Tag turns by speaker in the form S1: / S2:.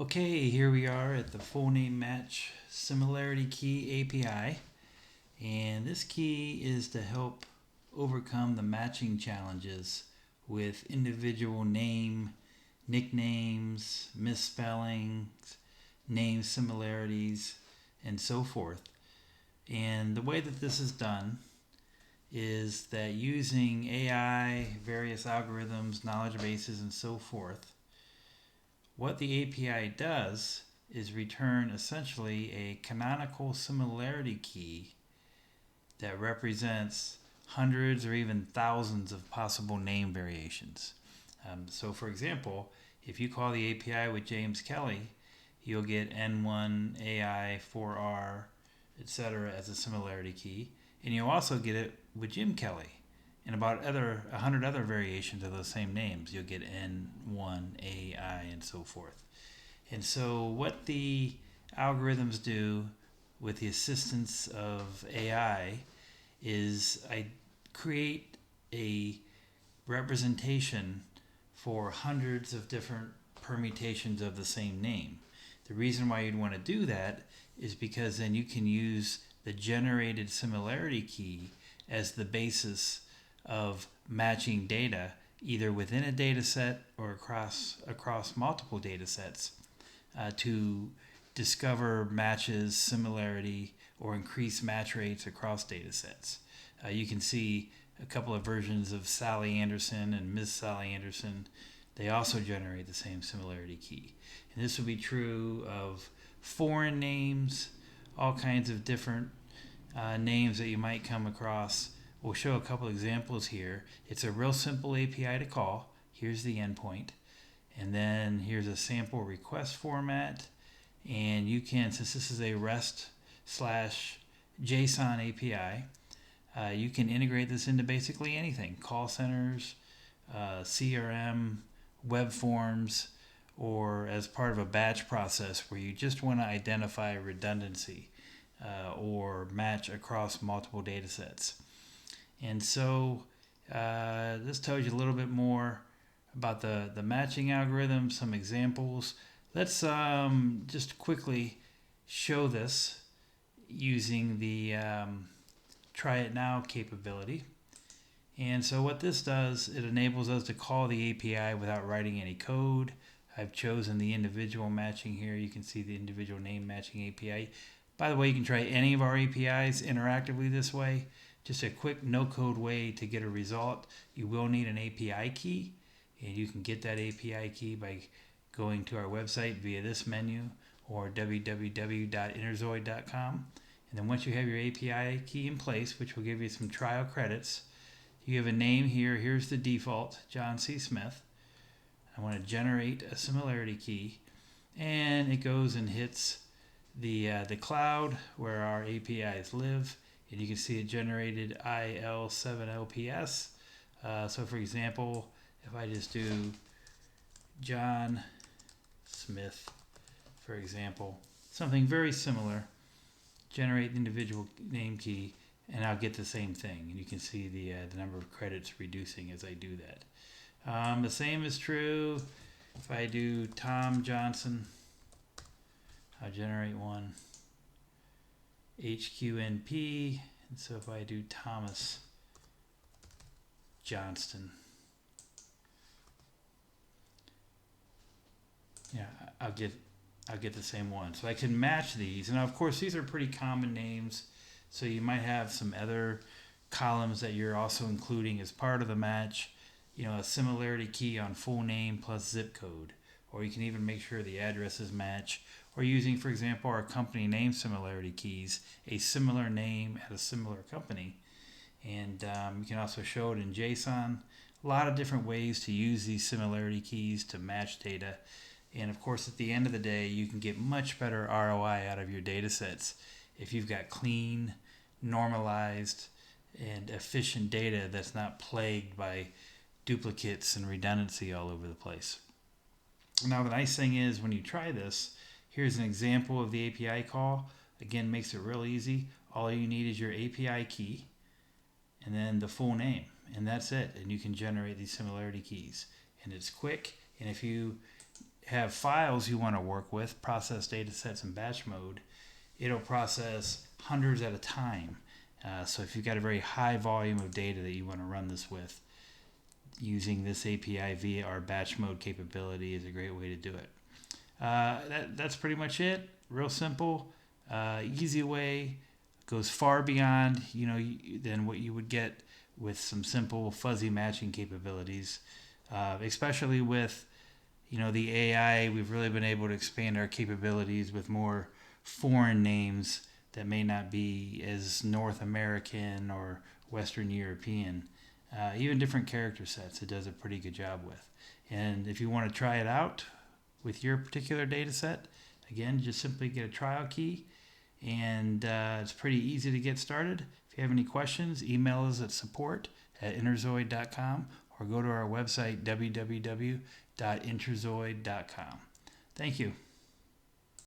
S1: Okay, here we are at the full name match Similarity Key API, and this key is to help overcome the matching challenges with individual name, nicknames, misspellings, name similarities, and so forth. And the way that this is done is that using AI, various algorithms, knowledge bases, and so forth, what the API does is return essentially a canonical similarity key that represents hundreds or even thousands of possible name variations. So for example, if you call the API with James Kelley, you'll get N1, AI, 4R, etc. as a similarity key, and you'll also get it with Jim Kelly and about 100 other variations of those same names. You'll get N1, AI, and so forth. And so what the algorithms do with the assistance of AI is I create a representation for hundreds of different permutations of the same name. The reason why you'd want to do that is because then you can use the generated similarity key as the basis of matching data either within a data set or across multiple data sets to discover matches, similarity, or increase match rates across data sets. You can see a couple of versions of Sally Anderson and Miss Sally Anderson. They also generate the same similarity key. And this will be true of foreign names, all kinds of different names that you might come across. We'll show a couple examples here. It's a real simple API to call. Here's the endpoint. And then here's a sample request format. And you can, since this is a REST/JSON API, you can integrate this into basically anything. Call centers, CRM, web forms, or as part of a batch process where you just want to identify redundancy or match across multiple data sets. And so this tells you a little bit more about the matching algorithm, some examples. Let's just quickly show this using the try it now capability. And so what this does, it enables us to call the API without writing any code. I've chosen the individual matching here. You can see the individual name matching API. By the way, you can try any of our APIs interactively this way. Just a quick no-code way to get a result. You will need an API key, and you can get that API key by going to our website via this menu or www.interzoid.com. And then once you have your API key in place, which will give you some trial credits, you have a name here. Here's the default, John C. Smith. I want to generate a similarity key, and it goes and hits the cloud where our APIs live, and you can see it generated IL7LPS. So for example, if I just do John Smith, for example, something very similar, generate the individual name key, and I'll get the same thing. And you can see the number of credits reducing as I do that. The same is true if I do Tom Johnson. I'll generate one. HQNP. And so if I do Thomas Johnston, yeah, I'll get the same one. So I can match these, and of course these are pretty common names. So you might have some other columns that you're also including as part of the match. You know, a similarity key on full name plus zip code, or you can even make sure the addresses match. Or using, for example, our company name similarity keys, a similar name at a similar company. And you can also show it in JSON. A lot of different ways to use these similarity keys to match data. And of course, at the end of the day, you can get much better ROI out of your data sets if you've got clean, normalized, and efficient data that's not plagued by duplicates and redundancy all over the place. Now, the nice thing is when you try this, here's an example of the API call. Again, makes it real easy. All you need is your API key and then the full name, and that's it. And you can generate these similarity keys. And it's quick. And if you have files you want to work with, process data sets in batch mode, it'll process hundreds at a time. So if you've got a very high volume of data that you want to run this with, using this API via our batch mode capability is a great way to do it. That's pretty much it. Real simple, easy way, goes far beyond than what you would get with some simple fuzzy matching capabilities, especially with the AI. We've really been able to expand our capabilities with more foreign names that may not be as North American or Western European. Even different character sets, it does a pretty good job with. And if you want to try it out with your particular data set, again, just simply get a trial key, and it's pretty easy to get started. If you have any questions, email us at support@interzoid.com or go to our website, www.interzoid.com. Thank you.